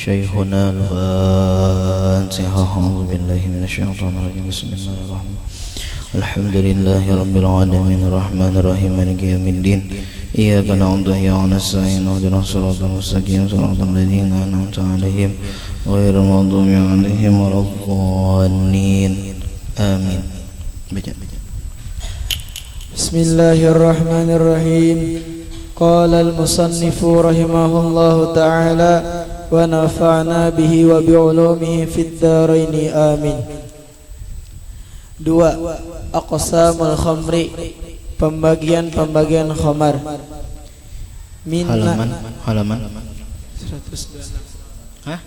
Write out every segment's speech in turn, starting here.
شيخنا الفاتحة. أعوذ بالله من الشيطان الرجيم. بسم الله الرحمن الرحيم. الحمد لله رب العالمين الرحمن الرحيم مالك يوم الدين إياك نعبد وإياك نستعين اهدنا الصراط المستقيم صراط الذين أنعمت عليهم غير المغضوب عليهم ولا الضالين آمين. بسم الله الرحمن الرحيم. قال المصنف رحمه الله تعالى ونفعنا به وبعلومه في الدارين آمين. 2. Aqsamul khamri, pembagian-pembagian khamar. Halaman 126. Hah?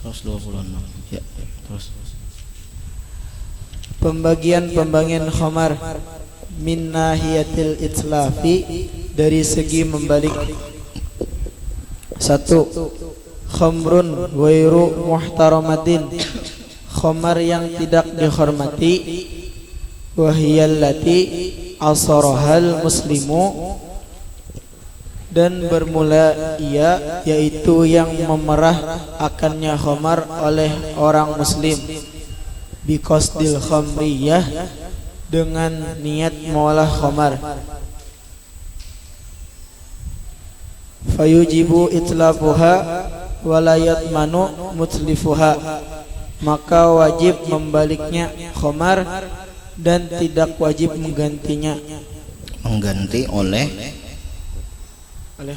126. Ya, terus. Pembagian-pembagian khamar min nahiyatil itlafi, dari segi membalik. 1. Khamrun wairu muhtaramatin, khamar yang tidak dihormati. Wahiyallati asarahal muslimu, dan bermula ia, yaitu yang memerah akannya khamar oleh orang muslim. Biqasdil khamriyah, dengan niat mengolah khamar. Fayujibu itlafuha walayat manu mutlifuha, maka wajib membaliknya khamar dan tidak wajib menggantinya. Mengganti oleh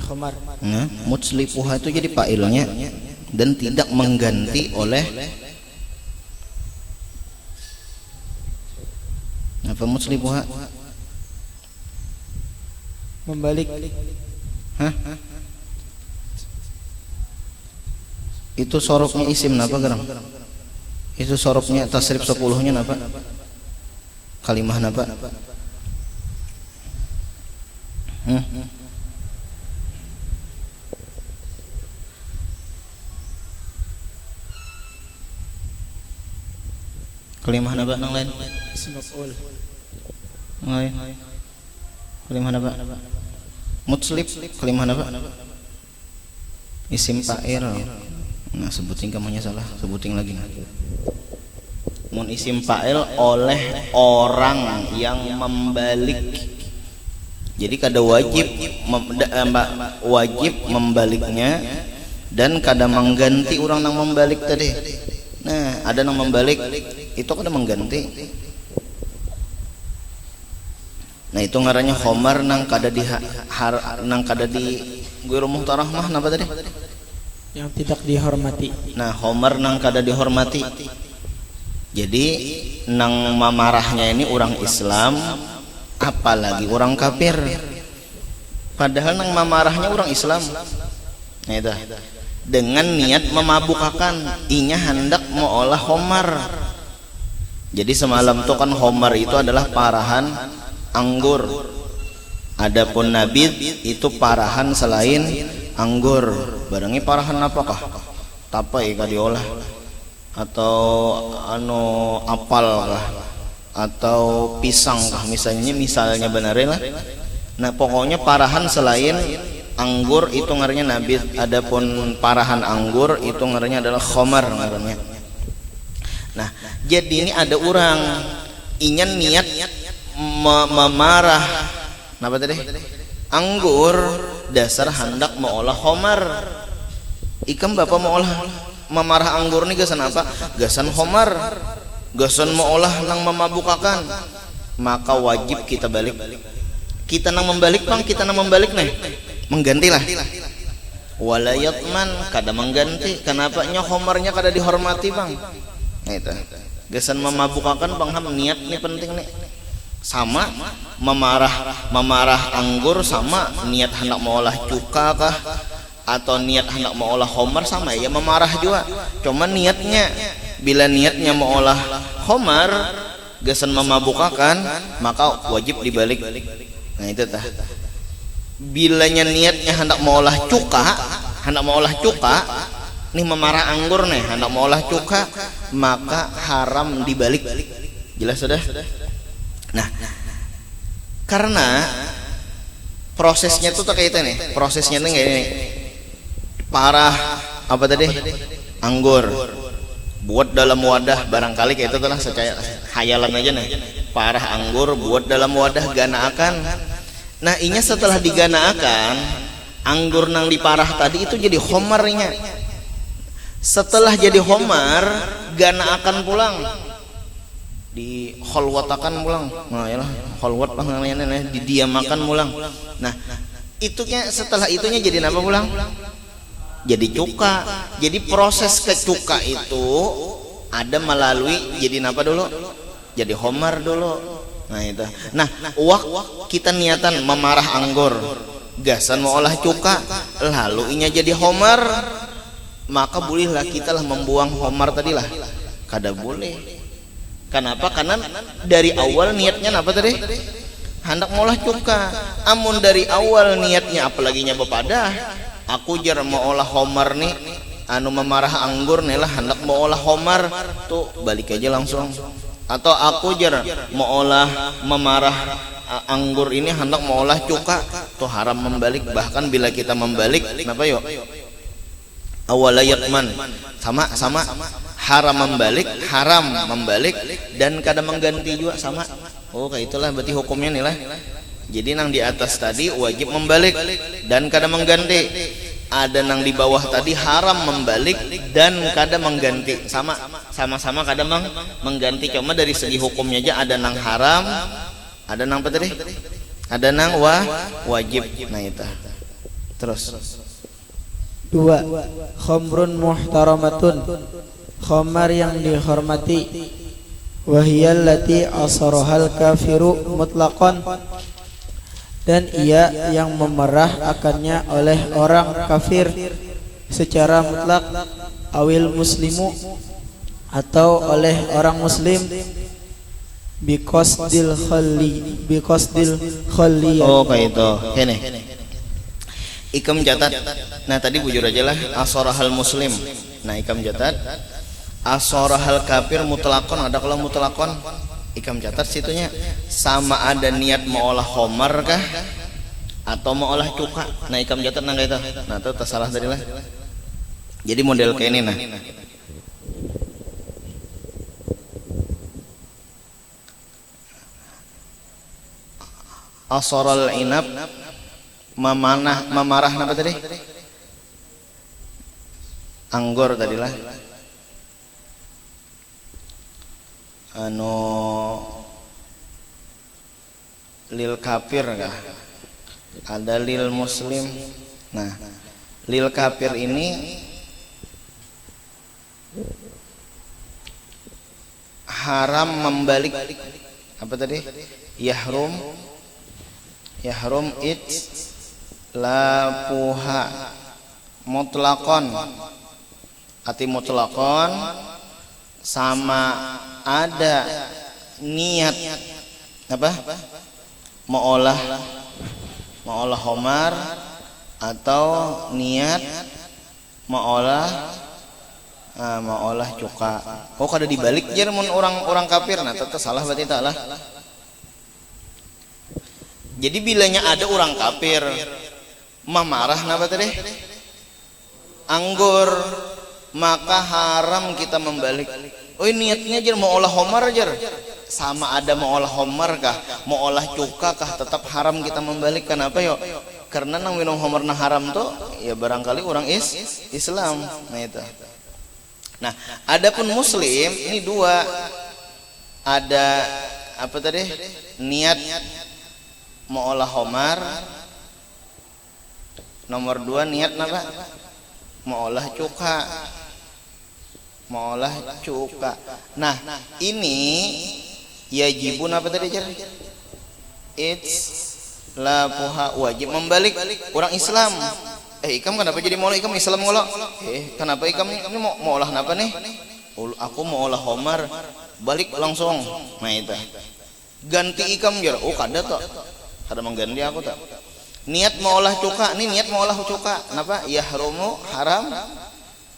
khamar. Nah, mutslifuha itu jadi fa'ilnya, dan tidak mengganti oleh apa mutslifuha? Membalik. Hah? Itu sorofnya isim napa gerang? Itu sorofnya tasrif 10-nya napa? Kalimah napa? Kalimah napa nang lain? Isim maf'ul. Lain. Kalimah napa? Mutslif kalimah napa? Isim fa'il. Nah, sebutin kamunya salah, sebutin lagi. Mun isim fa'il oleh orang yang membalik. Jadi kada wajib membaliknya, dan kada mengganti orang yang membalik tadi. Nah, ada yang membalik itu kada mengganti. Nah, itu ngarannya khamar nang kada di ghairu muhtaramah napa tadi? Yang tidak dihormati. Nah, khamar nang kada dihormati. Jadi nang mamarahnya ini orang Islam, apalagi orang kafir. Padahal nang mamarahnya orang Islam. Nah, itu dengan niat memabukakan, inya hendak mau olah khamar. Jadi semalam tuh kan khamar itu adalah parahan anggur. Adapun nabid itu parahan selain anggur. Barangnya parahan apakah? Tapai kah diolah? Atau apal kah? Atau pisang kah? Misalnya benerin lah. Nah, pokoknya parahan selain anggur itu ngarannya nabid. Adapun parahan anggur itu ngarannya adalah khamar ngarannya. Nah, jadi ini ada orang ingin niat memarah apa tadi? Anggur, dasar hendak mengolah khamar. Ikam bapak mengolah memarah anggur ini gasan apa? Gasan khamar. Gasan mengolah nang memabukakan. Maka wajib kita balik. Kita nang membalik bang, kita nang membalik nih. Menggantilah. Walayatman kada mengganti. Kenapa nya khamarnya kada dihormati bang? Nah, itu. Gasan memabukakan bang, niat nih penting nih. Sama memarah anggur, sama niat hendak mengolah cuka kah, atau niat hendak mengolah khamar, sama ya memarah juga. Cuma niatnya, bila niatnya mengolah khamar gasan memabukakan, maka wajib dibalik. Nah, itu tah. Bilanya niatnya hendak mengolah cuka, nih memarah anggur nih hendak mengolah cuka, maka haram dibalik. Jelas sudah? Nah, karena prosesnya tuh kayak itu nih, prosesnya tuh kayak ini. parah apa tadi anggur buat dalam wadah, barangkali kayak itu telah secara hayalan aja nih, parah anggur buat dalam wadah ganaakan. Nah inya setelah diganaakan anggur nang diparah tadi itu jadi homarnya. Setelah jadi homar ganaakan pulang, di kholwatakan pulang. Nah yalah kholwat namanya, didiamakan pulang. Nah itunya setelah itunya jadi apa pulang? Jadi cuka. Jadi proses ke cuka itu ada melalui jadi apa dulu? Jadi homar dulu. Nah itu. Nah, kita niatan memarah anggur, gasan mau olah cuka, lalu inya jadi homar, maka bolehlah kita lah membuang homar tadi lah. Kada boleh. Kenapa? Karena dari awal niatnya apa tadi? Hendak mau olah cuka. Amun dari awal niatnya apalagi nya bepadah, aku jar mau olah homar nih, anu memarah anggur nih lah hendak mau olah homar tuh balik aja langsung. Atau aku jar mau olah memarah anggur ini hendak mau olah cuka tuh haram membalik. Bahkan bila kita membalik kenapa yuk awalayatman sama haram membalik dan kadang mengganti juga sama. Oh kayak itulah berarti hukumnya nih lah. Jadi nang di atas tadi wajib membalik dan kadang mengganti. Ada nang di bawah tadi haram membalik dan kadang mengganti. Sama-sama kadang mengganti. Cuma dari segi hukumnya aja ada nang haram, ada nang apa tadi? Ada nang wajib. Nah itu. Terus. 2. Khamrun muhtaramatun, khamar yang dihormati. Wahiyallati asarahal kafiru mutlaqan, dan ia yang memerah akannya oleh orang kafir secara mutlak, awil muslimu atau oleh orang muslim, biqasdil khalli. Oh kayak itu. Ini ikam catat. Nah tadi bujur aja lah asarahal muslim. Nah ikam catat asarahal kafir mutlakon. Ada kalau mutlakon ikam catat situnya sama ada niat mau olah homar kah atau mau olah cuka. Nah ikam catat nang itu. Nah itu tersalah tadi lah. Jadi model kayak ini nah. Asaral inab memarah apa tadi? Anggur tadilah. Lil kafir kah? Ada lil muslim. Nah, lil kafir ini haram membalik apa tadi? Yahrum itlaquha mutlaqan. Arti mutlaqan sama ada niat apa? Mau olah homar atau niat mau olah cuka. Oh kada dibalik jer mun orang kafir. Nah tetap salah berarti tak lah. Jadi bilanya ada orang kafir memarah napa tadi? Anggur, maka haram kita membalik. Oh niatnya jer mau olah homar jer. Sama ada mau olah homar kah, mau olah cuka kah, tetap haram kita membalik. Kenapa yo? Karena nang minum homar na haram tuh ya barangkali orang Islam. Nah itu. Nah, adapun muslim ini dua. Ada apa tadi? Niat mau olah homar. Nomor 2 niat apa? Mau olah cuka. Nah ini yajibun apa tadi jar? It's lapuha wajib membalik orang Islam. Ikam kenapa jadi mau ikam Islam ngolok? Kenapa ikam ini mau olah apa nih? Aku mau olah homar, balik langsung. Nah itu ganti ikam jar. Oh kada toh, kada mengganti aku tak. Niat mau olah cuka, ini niat mau olah cuka. Kenapa? Yahrumu haram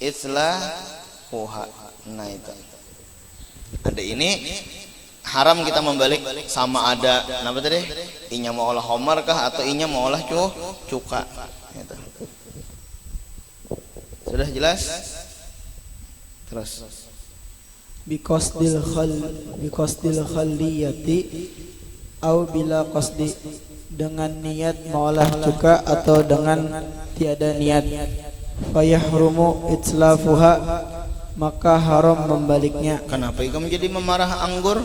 islahuha. Nah itu. Ada ini haram kita membalik sama ada kenapa tadi? Inya mau olah homar kah atau inya mau olah cuka. Gitu. Sudah jelas? Terus. Biqasdil khalliyati au bila qasdi, dengan niat mengolah cuka atau dengan tiada niat. Fayahrumu itslafuha, maka haram membaliknya. Kenapa ikam jadi memarah anggur?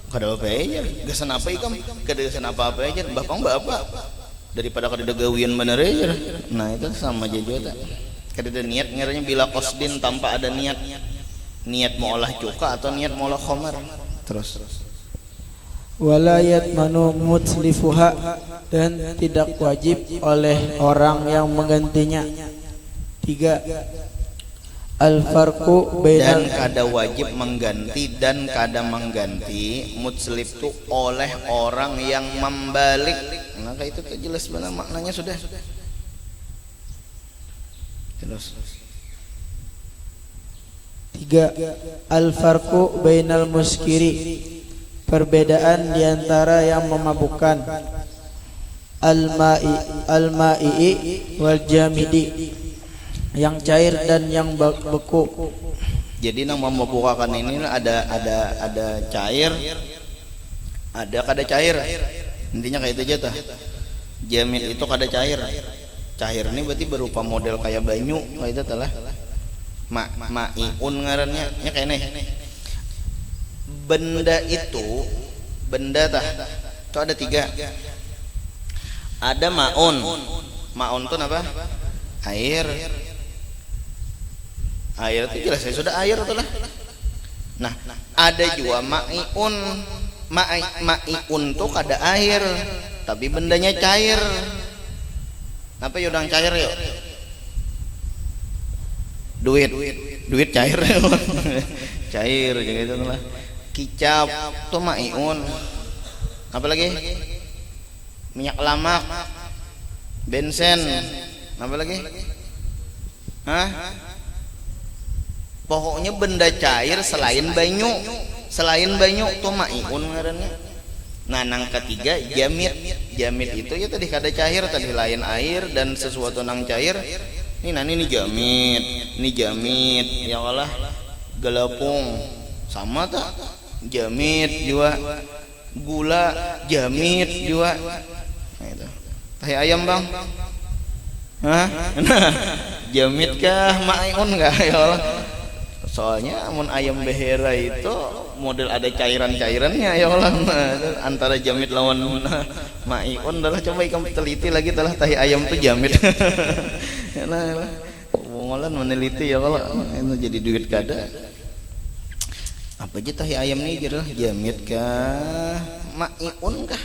Kada apa aja, gasan apa ikam? Kada gasan apa aja, bapak daripada kada gawian bener aja. Nah itu sama aja juga. Kada ada niat, ngaranya bila qasdin tanpa ada niat. Niat mau olah cuka atau niat mau olah khamar. Terus. Wala yatmanu mutslifuha, dan tidak wajib oleh orang yang menggantinya. 3. Al-farqu bainal, dan kada wajib mengganti dan kada mengganti mutslif itu oleh orang yang membalik. Nah itu jelas benar maknanya sudah. Terus. 3. Al-farqu bainal muskiri, perbedaan diantara yang memabukkan. Al-ma'i wal jamidi, yang cair dan yang beku. Jadi nang memabukkan ini ada cair, ada kada cair. Intinya kayak itu aja tah. Jamid itu kada cair. Cair ini berarti berupa model kayak banyu, kayak itu telah. Ma'iun ngarannya nya kayak nih. Benda tah. Itu ada 3. Ada ma'un. Ma'un itu apa? Air. Air itu jelas sudah air itu lah. Nah, ada juga ma'iun. Ma'iun itu kada air, tapi bendanya cair. Apa yudang cair yuk? Duit cair. Cair gitu lah. Kicap itu ma'iun. Apa lagi? Minyak lamak, bensen, apa lagi? Hah? Pokoknya benda cair selain banyu itu ma'iun ngarannya. Nah, nang ketiga jamid. Jamid itu ya tadi kada cair, tadi lain air dan sesuatu nang cair. Ini jamid, ya Allah, galapung sama tak? Jamid juga, gula jamid juga. Nah itu. Tahi ayam bang? Hah? Nah, jamid kah ma'iun kah ya Allah? Soalnya amun ayam behera itu model ada cairan-cairannya ya Allah. Antara jamid lawan ma'iun adalah coba ikam teliti lagi telah tahi ayam tuh jamid. Nah, ngolan meneliti ya Allah, itu jadi duit kada. Apa aja tahi ayam nih kira jamid kah ma'iun kah?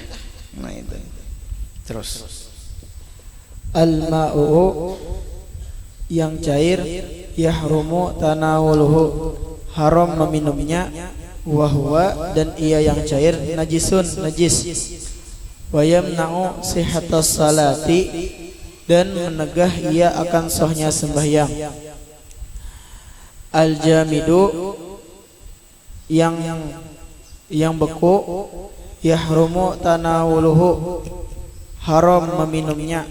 Nah itu. Terus al-ma'u, yang cair, yahrumu tanawuluhu, haram meminumnya. Wahwa, dan ia yang cair, najisun, najis. Wa yamna'u sihhatas salati, dan menegah ia akan sahnya sembahyang. Al-jamidu, yang beku, yahrumu tanawuluhu, haram meminumnya.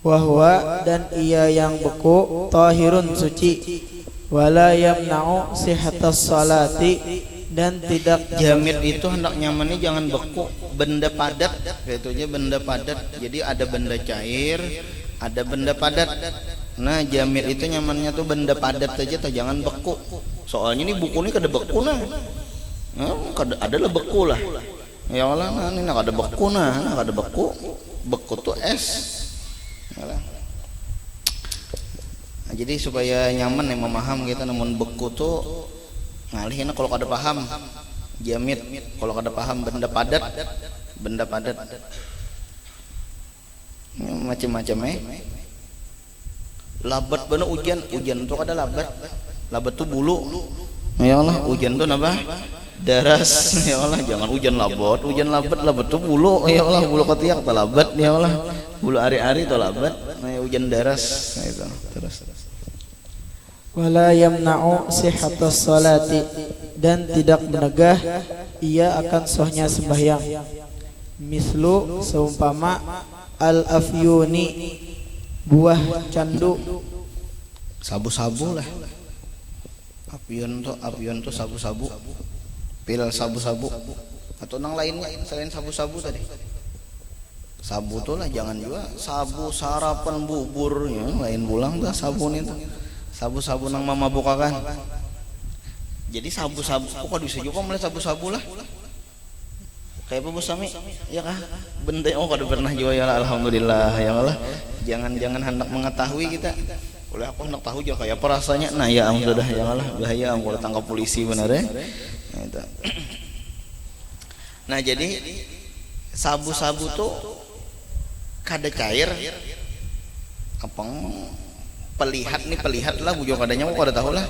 Wahwa, dan ia yang beku, tahirun, suci. Wala yamna'u sihhatas salati, dan tidak. Jamid itu hendak nyamannya jangan beku, benda padat, itu aja benda padat. Jadi ada benda cair, ada benda padat. Nah, jamid itu nyamannya tuh benda padat aja, jangan beku. Soalnya ini buku ini kada beku nah. Kada adalah beku lah. Ya Allah, nah ini kada beku nah, kada beku. Beku tuh es. Nah, jadi supaya nyaman yang memaham kita, namun beku tuh ngalih kalau kada paham jamid, kalau kada paham benda padat macam-macam labat bener. Hujan tuh kada labat tuh bulu. Ya Allah, hujan tuh apa? Daras. Ya Allah, jangan hujan labat tuh bulu. Ya Allah, bulu ketiak tuh labat. Ya Allah, bulu ari-ari tuh labat. Nah, hujan daras. Nah, itu terus. Wala yamna'u sihhatas salati, dan tidak menegah ia akan sahnya sembahyang. Mislu, seumpama al-afyuni, buah candu. sabu-sabu lah. Apion tuh sabu-sabu, pil sabu-sabu atau nang lainnya selain sabu-sabu tadi. Sabu tuh lah jangan juga sabu sarapan bubur ya, lain pulang tuh sabun itu. Sabu-sabu nang mamabukakan. Jadi sabu-sabu kok bisa juga melihat sabu-sabu lah. Kayak apa Bos Sami? Ya kah? Benda kada pernah juga ya alhamdulillah ya Allah. Jangan hendak mengetahui kita. Oleh aku hendak tahu juga kayak apa rasanya. Nah ya am sudah ya Allah bahaya am kalau tangkap polisi benar ya. Nah, itu. Nah jadi sabu-sabu tuh kada cair apa pelihat lah bujo kadanya kok kada tahu lah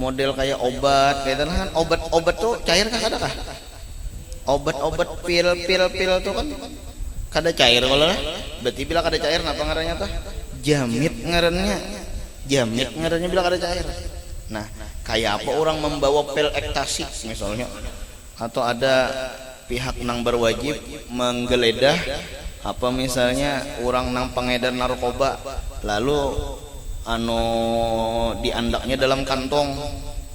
model kayak obat kayak kan obat tuh cair kah kada kah obat pil tuh kan kada cair kalau lah berarti bila kada cair apa ngarannya tuh jamit ngarannya bila kada cair. Nah kayak apa orang membawa pil ekstasi misalnya atau ada pihak nang berwajib menggeledah apa misalnya orang nang pengedar narkoba lalu diandaknya dalam kantong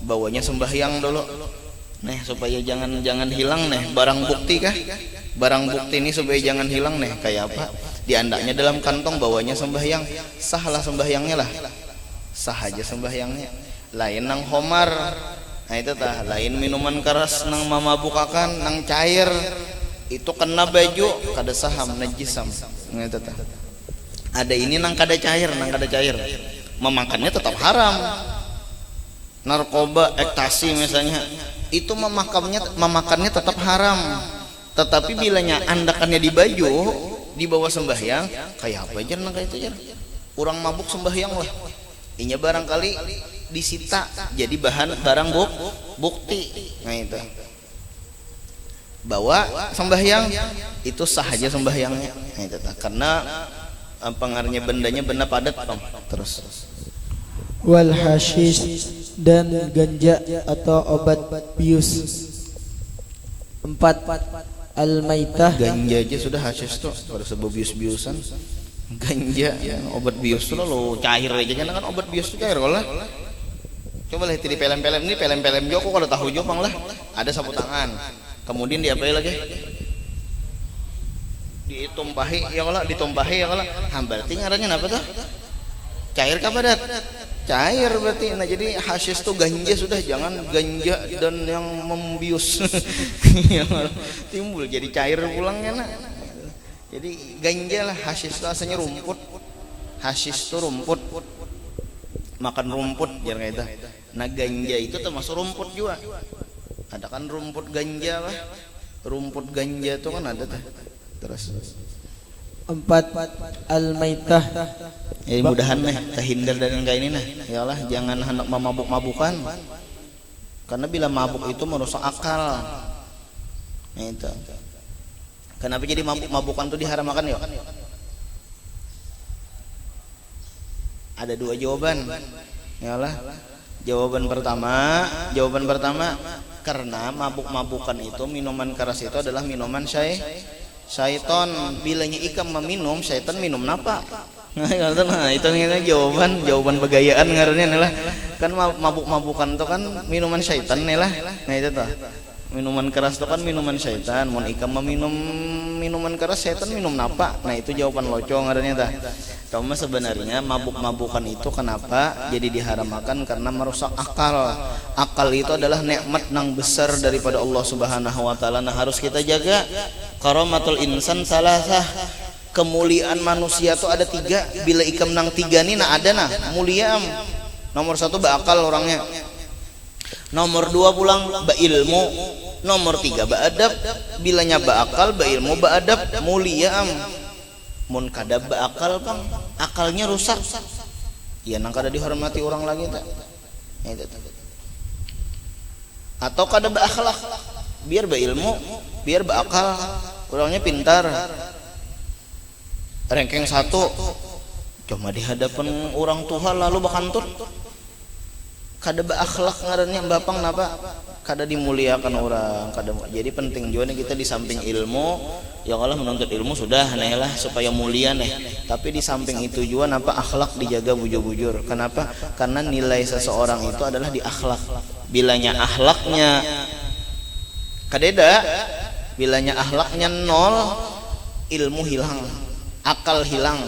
bawanya sembahyang dulu nih supaya jangan hilang nih barang bukti ini supaya jangan hilang nih kayak apa diandaknya dalam kantong bawanya sembahyang sahlah sembahyangnya lah sah aja sembahyangnya lain nang homar nah itu tah lain minuman keras nang mamabukakan nang cair itu kena baju kada saham najisam gitu tah. Ada ini nang kada cair memakannya tetap haram. Narkoba ekstasi misalnya itu memakannya tetap haram. Tetapi bilanya andakannya di baju di bawah sembahyang kayak apa aja nang kayak itu ya. Orang mabuk sembahyang lah. Inya barangkali disita jadi barang bukti. Nah itu. Bawa sembahyang itu sah aja sembahyangnya nah, itu karena pengaruhnya bendanya benda padat terus wal hashish dan ganja atau obat bius. 4 al maitah ganja aja sudah hashish tuh pada sebab bius-biusan ganja ya, obat bius tuh lo cair aja kan obat bius tuh cair kalau coba lihat di pelem-pelem ini pelem-pelem joko kalau tahu joko lah ada sapu tangan kemudian diapain lagi ditumpahi ya kalau berarti ngarannya apa tuh cair kah padat cair berarti nah jadi hashish tuh ganja sudah jangan ganja dan yang membius timbul jadi cair pulangnya nah jadi ganja lah hashish tuh asalnya rumput hashish tuh rumput makan rumput jangan kayak itu nah ganja itu termasuk rumput juga ada kan rumput ganja lah rumput ganja itu kan ada tuh terus 4 al maitah ya mudahan nih terhindar dari yang kayak ini nah ya Allah jangan hendak memabuk-mabukan karena bila mabuk itu merusak akal nah, itu kenapa jadi mabuk-mabukan itu diharamkan yuk ada 2 jawaban ya Allah jawaban pertama karena mabuk-mabukan itu minuman keras itu adalah minuman syaiton bilanya ikam meminum syaiton minum napa nah itu jawaban begayaan ngarannya nih lah kan mabuk-mabukan itu kan minuman syaitan nih lah nah itu tuh minuman keras itu kan minuman syaitan mun ikam meminum minuman keras syaitan minum napa nah itu jawaban loco ngarannya tah cuma sebenarnya mabuk-mabukan itu kenapa jadi diharamkan karena merusak akal itu adalah nikmat nang besar daripada Allah Subhanahu wa taala nah harus kita jaga karamatul insan salasah kemuliaan manusia itu ada 3 bila ikam nang 3 nih nah ada nah mulia nomor 1 berakal orangnya nomor 2 pulang beilmu nomor 3 beadab bilanya beakal beilmu beadab mulia mun kada beakal bang akalnya rusak ya nang kada dihormati orang lagi tak atau kada beakhlak biar beilmu biar beakal orangnya pintar ranking 1 cuma di hadapan orang tua lalu bakantut kada beakhlak ngarannya bapang napa kada dimuliakan orang, jadi penting juga nih kita di samping ilmu, ya Allah menuntut ilmu sudah nih lah supaya mulia nih, tapi di samping itu juga apa akhlak dijaga bujur-bujur. Kenapa? Karena nilai seseorang itu adalah di akhlak. Bilanya akhlaknya kadeda, bilanya akhlaknya nol, ilmu hilang, akal hilang.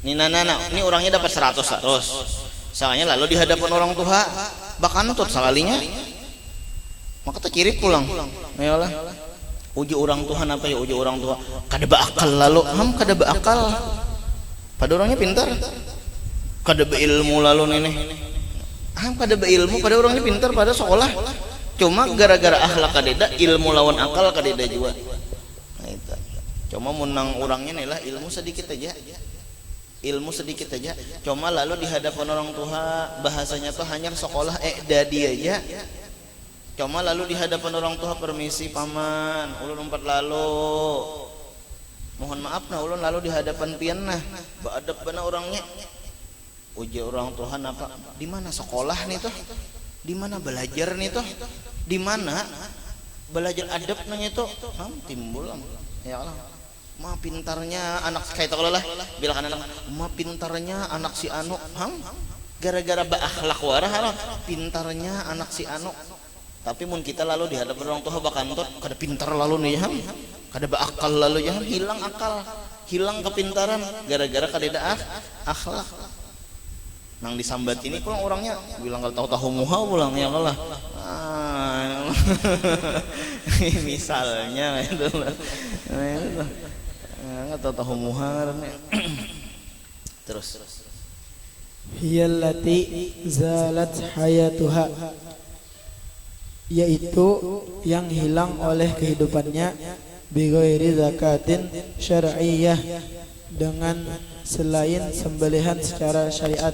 Ini orangnya dapat 100 soalnya lalu di hadapan orang tua bakantut sekalinya maka terkirit pulang. Ya Allah, uji orang Tuhan apa ya, uji orang tua kada beakal lalu kada beakal pada orangnya pintar, kada beilmu lalu ini kada beilmu pada orangnya pintar pada sekolah, cuma gara-gara akhlak kadeda ilmu lawan akal kadeda juga. Nah, itu cuma menang orangnya nih lah ilmu sedikit aja, cuma lalu di hadapan orang tua bahasanya tuh hanya sekolah dadi aja. Cuma lalu di hadapan orang tua permisi paman, ulun umpat lalu. Mohon maaf nah ulun lalu di hadapan pian nah. Beadab bana orangnya. Uji orang Tuhan apa? Di mana sekolah nih tuh? Di mana belajar nih tuh? Di mana belajar adab nanya tuh? Timbul ya Allah. Ma pintarnya anak kayak lah bila kan anak ma pintarnya anak si anu gara-gara beakhlak warah pintarnya anak si anu. Tapi mun kita lalu di hadapan orang tua bakantut kada pintar lalu nih kada beakal lalu hilang akal, hilang kepintaran gara-gara kada akhlak. Nang disambat ini pulang orangnya bilang kalau tahu muha pulang ya Allah. Misalnya itu lah. Enggak tahu muha terus. Hiyallati zalat hayatuha, yaitu yang hilang oleh kehidupannya bighairi zakatin syar'iyyah, dengan selain sembelihan secara syariat,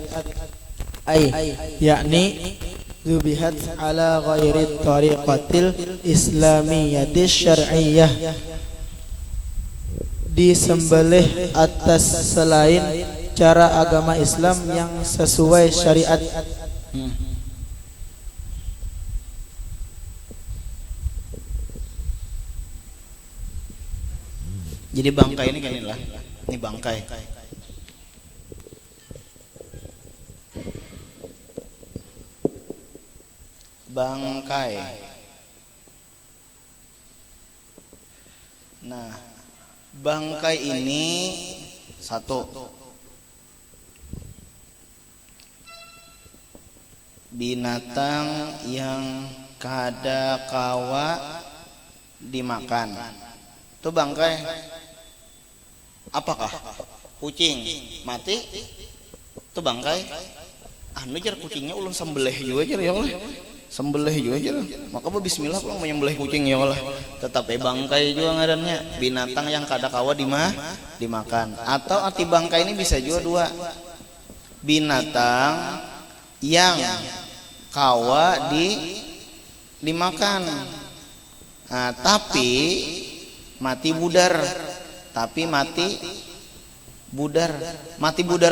yakni zubihat ala ghairi tariqatil islamiyyati syar'iyyah, disembelih atas selain cara agama Islam yang sesuai syariat. Jadi bangkai ini kan inilah, ini bangkai. Bangkai. Nah, bangkai ini satu binatang yang kada kawa dimakan. Itu bangkai. Apakah kucing mati itu bangkai? Anu jar kucingnya ulun sembelih juga jar ya Allah, sembelih juga jar, maka bismillah pulang menyembelih kucing ya Allah. Tetapi bangkai juga ngarannya binatang yang kada kawa dimakan. Atau arti bangkai ini bisa juga dua, binatang yang kawa dimakan, nah, tapi mati budar. Tapi mati budar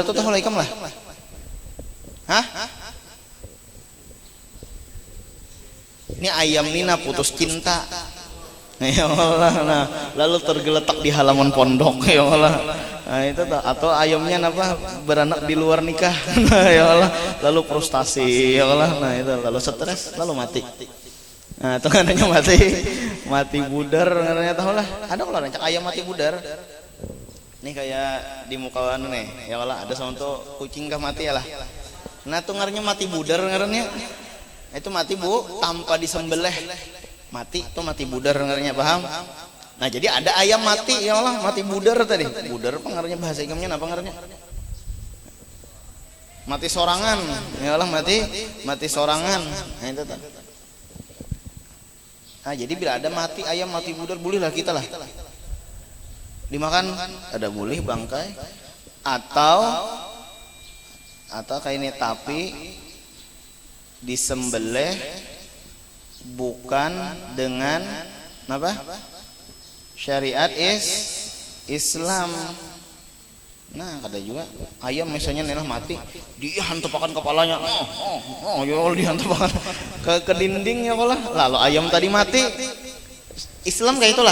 itu tahu laikam lah. Ini ayam nina putus cinta. Ya Allah, nah, lalu tergeletak di halaman pondok ya Allah. Nah, itu atau ayamnya beranak di luar nikah. Ya Allah, lalu frustasi ya Allah. Nah, itu lalu stres, lalu mati. Nah, itu katanya mati budar katanya tahu lah. Ada kalau rancak ayam mati budar. Nih kayak di muka anu nih, ya Allah ada contoh kucing kah mati ya lah. Nah, itu ngarannya mati budar ngarannya. Itu mati tanpa disembelih. Mati itu mati budar ngarannya, paham? Nah, jadi ada ayam mati ya Allah, mati budar tadi. Budar apa ngarannya bahasa ikamnya apa ngarannya? Mati sorangan. Ya Allah mati sorangan. Nah, itu tadi. Nah, jadi bila ada mati ayam mati budar bolehlah kita lah dimakan, ada boleh bangkai atau kayak ini, tapi disembelih bukan dengan apa syariat Islam. Nah kada juga ayam misalnya nelah mati dia hantapakan kepalanya ya Allah dihantapakan ke dinding ya Allah, lalu ayam tadi mati. Islam kayak itulah,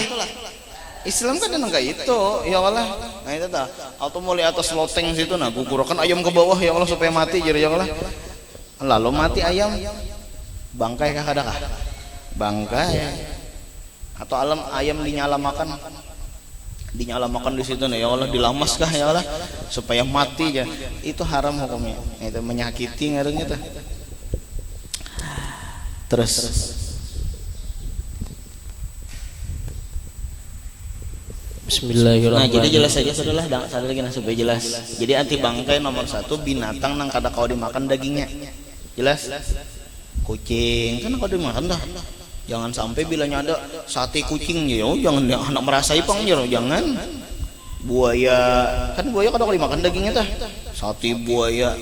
Islam kan enggak itu ya Allah. Nah itu dah atau mulai atas loteng situ nah gugurakan ayam ke bawah ya Allah supaya mati jadi ya Allah, lalu mati ayam bangkai kah kada kah bangkai atau ayam dinyalamakan di situ nih ya Allah, dilamas kah ya Allah supaya mati aja, itu haram hukumnya. Itu menyakiti ngaruhnya tuh. Terus Bismillahirrahmanirrahim. nah jadi jelas saja sudah satu lagi supaya jelas. Jadi anti bangkai nomor 1 binatang nang kada kau dimakan dagingnya. Jelas? Kucing kan kau dimakan dah. Jangan sampai bilanya ada sate kucing ya, jangan anak merasai pang jangan. Buaya kan buaya kada kau dimakan dagingnya tah. Sate buaya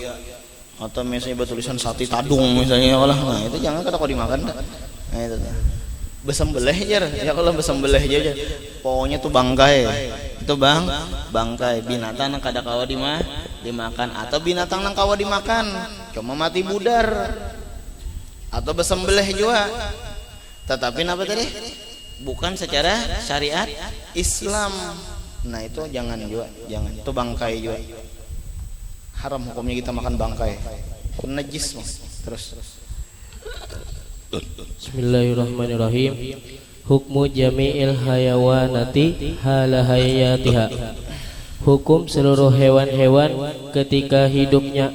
atau misalnya bertulisan sate tadung misalnya Allah. Nah itu jangan kada kau dimakan dah. Nah itu dah. Besembelih aja ya kalau besembelih aja pokoknya tuh bangkai itu bangkai binatang yang kada kawa dimakan atau binatang yang kawa dimakan cuma mati budar atau besembelih juga tetapi apa tadi bukan secara syariat Islam. Nah itu jangan juga, jangan itu bangkai juga haram hukumnya kita makan bangkai najis terus. Bismillahirrahmanirrahim. Hukmu jami'il hayawanati hala hayatiha. Hukum seluruh hewan-hewan ketika hidupnya.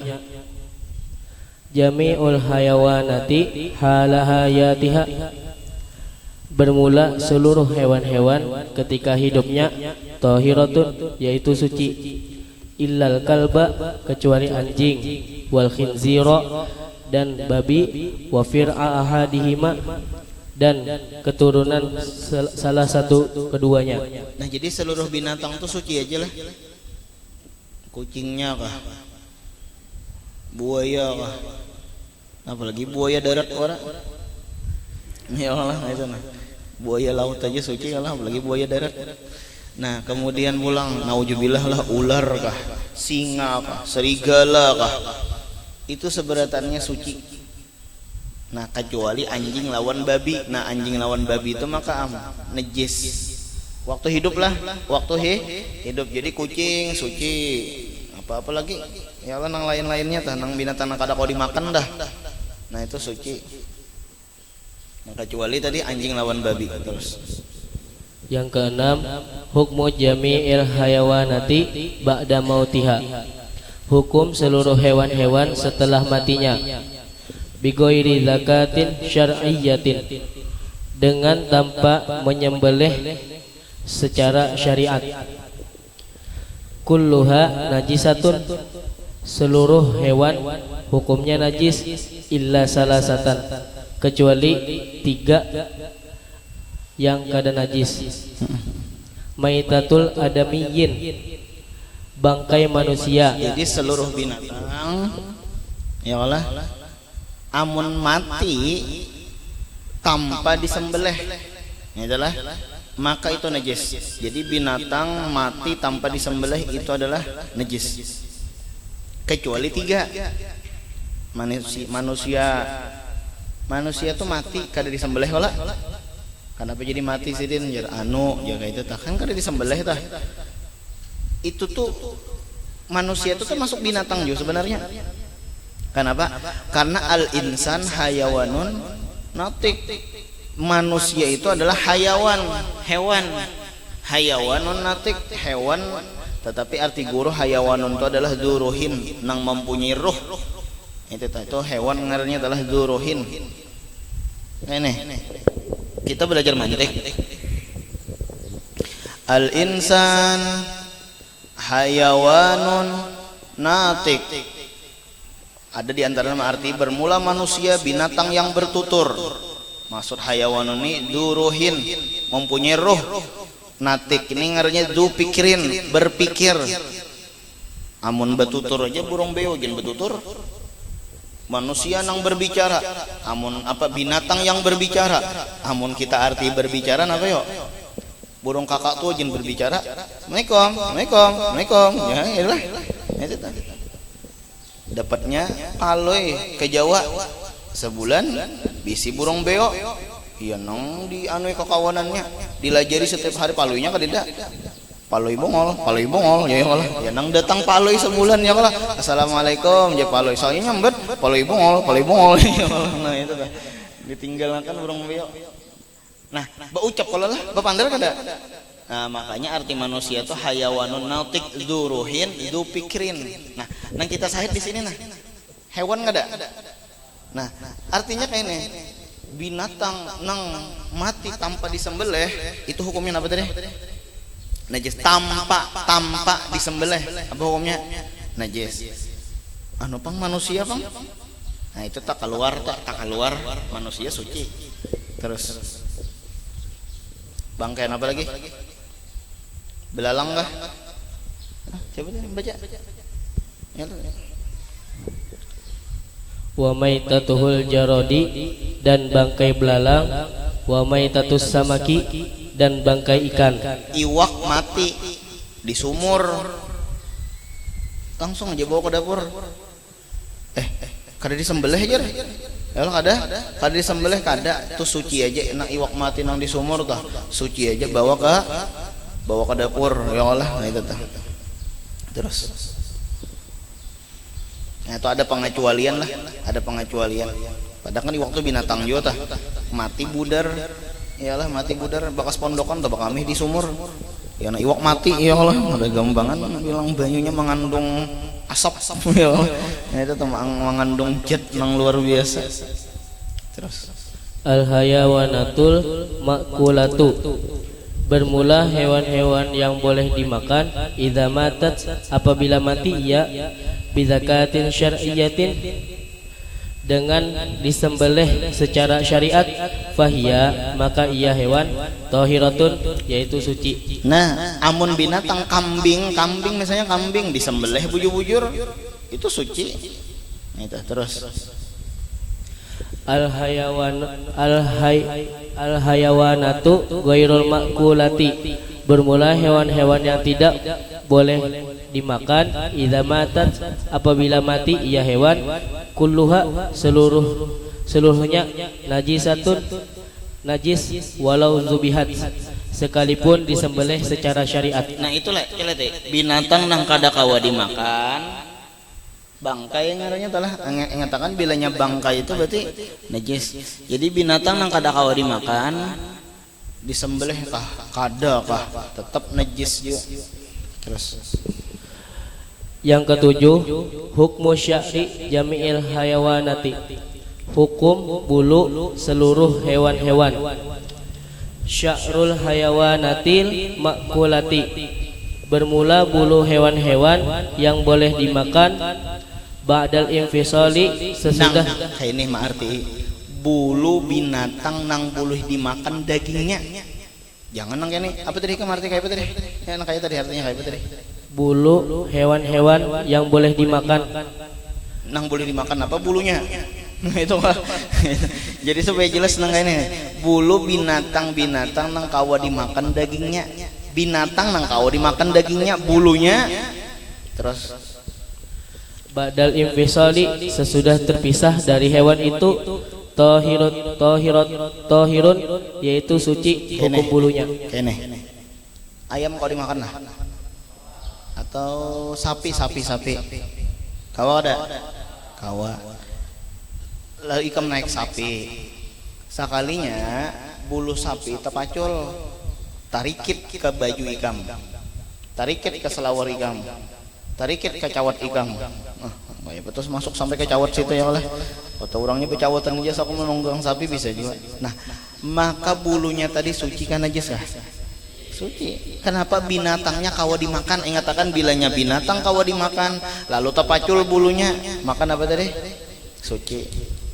Jami'ul hayawanati hala hayatiha. Bermula seluruh hewan-hewan ketika hidupnya tahiratun yaitu suci. Illal kalba kecuali anjing wal khinzira dan babi wa fir'a ahadihima dan keturunan salah satu keduanya. Nah jadi seluruh binatang itu suci aja lah. Kucingnya kah, buaya kah, apalagi buaya darat orang ya Allah itu nah buaya laut aja suci lah apalagi buaya darat. Nah kemudian pulang naujubillah lah ular kah, singa kah, serigala kah, itu seberatannya suci. Nah kecuali anjing lawan babi. Nah anjing lawan babi itu maka najis waktu hidup lah, waktu hidup. Jadi kucing suci, apa lagi ya Allah nang lain-lainnya tah nang binatang kada kau dimakan dah. Nah itu suci. Nah kecuali tadi anjing lawan babi. Terus yang keenam, hukmu jami'il hayawanati ba'da mautiha. Hukum seluruh hewan-hewan setelah matinya. Bigoiri zakatin syar'iyyatin, dengan tanpa menyembelih secara syariat. Kulluha najisatun, seluruh hewan hukumnya najis illa salasatan, kecuali 3 yang kada najis. Maitatul adamiyyin, bangkai manusia. Jadi seluruh binatang ya Allah amun mati tanpa disembelih itulah maka itu najis. Jadi binatang mati tanpa disembelih itu adalah najis kecuali 3. Manusia tuh mati kada disembelih wala. Kenapa jadi mati sidin jar jaga itu tah kan kada disembelih tah. Itu tuh manusia itu termasuk binatang juga sebenarnya. Kenapa? Karena al-insan hayawanun natik. Manusia itu adalah hewan. Hayawanun natik, hewan. Tetapi arti guru hayawanun itu adalah duruhin, nang mempunyai ruh. Itu hewan ngarannya adalah duruhin. Ini kita belajar mantik. Al-insan hayawanun natik. Ada di antara nama arti bermula manusia binatang yang bertutur. Maksud hayawanun ini duruhin, mempunyai ruh. Natik ini ngaranya du pikirin, berpikir. Amun bertutur aja burung beo jen bertutur. Manusia yang berbicara, amun apa binatang yang berbicara. Amun kita arti berbicara apa yo? burung kakak tuh jin berbicara, Assalamualaikum, Assalamualaikum, Assalamualaikum, ya itulah, itu tadi. Dapatnya paloi ke Jawa sebulan, bisi burung beo, iya nong di anu kekawanannya, dilajari setiap hari paloinya kan tidak. Paloi bongol, ya Allah. Ya nang datang paloi sebulan ya Allah. Assalamualaikum, ya paloi. Soalnya nyambet, paloi bongol, ya Allah. Nah itu dah. Ditinggalkan burung beo. Nah, ucap kalau lah, pandar kada. Nah, makanya arti manusia itu hayawanun nautik duruhin du pikrin. Nah, nang kita sahid di sini nah. Hewan kada. Nah, artinya kayak ini. Binatang nang mati tanpa disembelih, itu hukumnya apa tadi? Najis. Tanpa disembelih, apa hukumnya? Najis. Anu pang manusia pang? Nah, itu tak keluar manusia suci. Terus bangkai apa lagi? Belalang kah? Coba deh baca. Ya, wa maitatuhul jarodi, dan bangkai belalang, wa maitatus samaki, dan bangkai ikan. Iwak mati di sumur, langsung aja bawa ke dapur. Kada disembelih aja. Kalau kada disembelih kada, tuh suci aja. Nang iwak mati nang di sumur tah, suci aja bawa ke dapur. Ya Allah, nah itu tah. Terus nah itu ada pengecualian lah, padahal kan di waktu binatang juga tah mati budar, iyalah mati budar bakas pondokan tah kami di sumur, ya nah iwak mati ya Allah, ada gambangan bilang banyunya mengandung asap ya Allah. Nah itu tuh mengandung zat yang luar biasa. Terus al hayawanatul makulatu, bermula hewan-hewan yang boleh dimakan, idza matat, apabila mati ia, bizakatin syar'iyyatin, dengan disembelih secara syariat, fahiya, maka ia hewan tahiratun, yaitu suci. Nah, amun binatang kambing misalnya kambing disembelih bujur-bujur, itu suci. Nah, itu terus al hayawanatu ghairul makulati, bermula hewan-hewan yang tidak boleh dimakan, idza matat, apabila mati ia hewan, kulluha, seluruhnya, najisatun, najis, walau zubihat, sekalipun disembelih secara syariat. Nah itulah binatang nang kada kawa dimakan, bangkai ngarannya telah ngatakan bilanya bangkai itu berarti najis. Jadi binatang nang kada kawa dimakan, disembelih kah kada kah tetap najis juga. Terus yang ketujuh, hukmu sya'ri jami'il hayawanati, hukum bulu seluruh hewan-hewan. Sya'rul hayawanatil makulati, bermula bulu hewan-hewan yang boleh dimakan, ba'dal infisali, sesudah. Nah, ini mah arti bulu binatang nang boleh dimakan dagingnya. Jangan nang kene apa tadi arti kayak apa tadi? Ya nang kayak tadi artinya kayak apa tadi? Bulu hewan-hewan yang boleh dimakan. Nang boleh dimakan apa bulunya? Nah itu lah. Jadi supaya jelas nang ini bulu binatang nang kawa dimakan dagingnya. Binatang nang kawa dimakan dagingnya, bulunya. Terus ba'dal infisali, sesudah terpisah dari hewan itu, tahirun, yaitu suci, hukum bulunya. Kene. Ayam kau dimakan lah. Atau sapi. Kawa ada? Kawa. Lalu ikam naik sapi. Sekalinya bulu sapi terpacul, tarikit ke baju ikam, tarikit ke selawar ikam, tarikit ke cawat ikam. Ya betul masuk sampai ke cawat situ ya oleh. Atau orangnya pecawatan aja, aku menunggang sapi bisa juga. Nah, maka bulunya tadi suci kan najis kah? Suci. Kenapa binatangnya kawa dimakan? Ingatakan bilanya binatang kawa dimakan, lalu terpacul bulunya, makan apa tadi? Suci.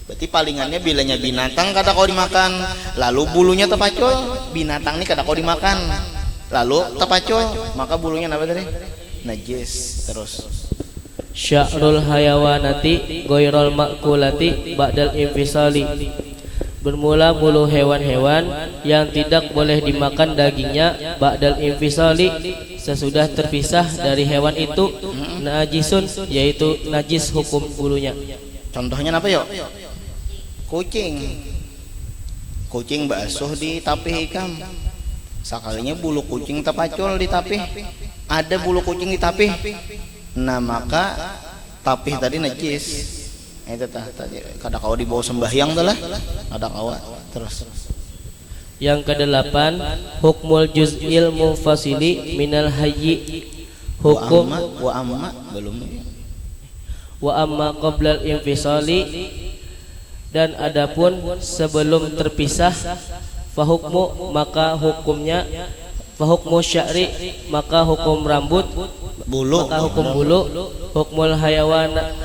Berarti palingannya bilanya binatang kada kawa dimakan, lalu bulunya terpacul, binatang ini kada kawa dimakan, lalu terpacul, maka bulunya apa tadi? Najis. Terus Sya'rul hayawanati ghairul makulati ba'dal infisali, bermula mulu hewan-hewan yang tidak boleh dimakan dagingnya ba'dal infisali sesudah terpisah dari hewan itu najisun yaitu najis hukum bulunya. Contohnya apa yuk? Kucing. Kucing basuh di tapih ikam. Sakalinya bulu kucing tapacul di tapih. Ada bulu kucing di tapih. Nah maka tapih tadi najis. Itu tadi kada kawa dibawa sembahyang dah lah. Kada kawa. Terus. Yang kedelapan, hukmul juz'il munfasili minal hayyi. Hukum wa amma belum. Wa amma qoblal infisali, dan adapun sebelum terpisah, fahukmu maka hukumnya, fahukmu sya'ri maka hukum rambut, Bulu. maka hukum bulu, hukmul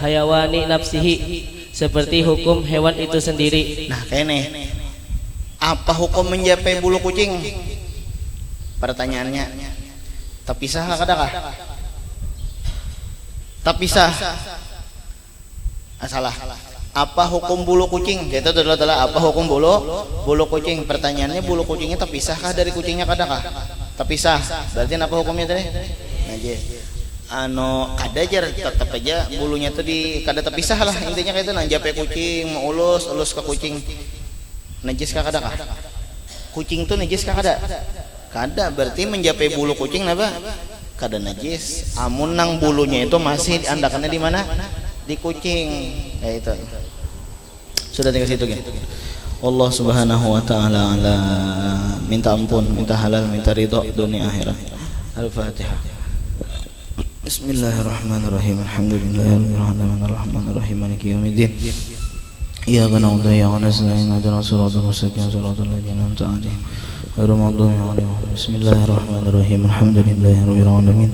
hayawani nafsihi seperti hukum hewan itu sendiri. Nah kene apa hukum menjapai bulu kucing? Pertanyaannya terpisah kadakah? Terpisah. Salah. Apa hukum bulu kucing? Itu adalah apa hukum bulu kucing? Pertanyaannya bulu kucingnya terpisahkah dari kucingnya kadakah? Terpisah. Berarti apa hukumnya tadi? Najis. Kada aja tetap aja bulunya tuh di kada terpisah lah intinya kayak itu. Jape kucing mau ulus ke kucing najis kah kada kah? Kucing tuh najis kah kada? Kada, berarti menjapai bulu kucing apa? Kada najis. Amun nang bulunya itu masih andakannya di mana? Di kucing. Ya itu. Sudah tinggal situ gitu. Allah Subhanahu wa taala ala minta ampun, minta halal, minta ridha dunia akhirat. Al-Fatihah. Bismillahirrahmanirrahim. Alhamdulillahirabbil alamin arrahmanir rahim maliki yaumiddin. Iyyaka na'budu wa iyyaka nasta'in ihdinas siratal mustaqim siratal ladzina an'amta 'alaihim ghairil maghdubi 'alaihim. Bismillahirrahmanirrahim. Alhamdulillahirabbil alamin.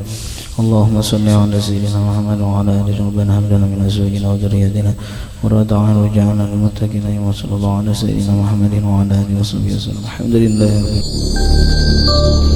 Allahumma shalli 'ala sayyidina Muhammad wa 'ala alihi rabbana hab lana min azwajina wa dhurriyyatina qurrata a'yun waj'alna lil muttaqina imama. Sallallahu 'ala sayyidina Muhammadin wa 'ala alihi wa sahbihi wasallam. Alhamdulillahirabbil alamin.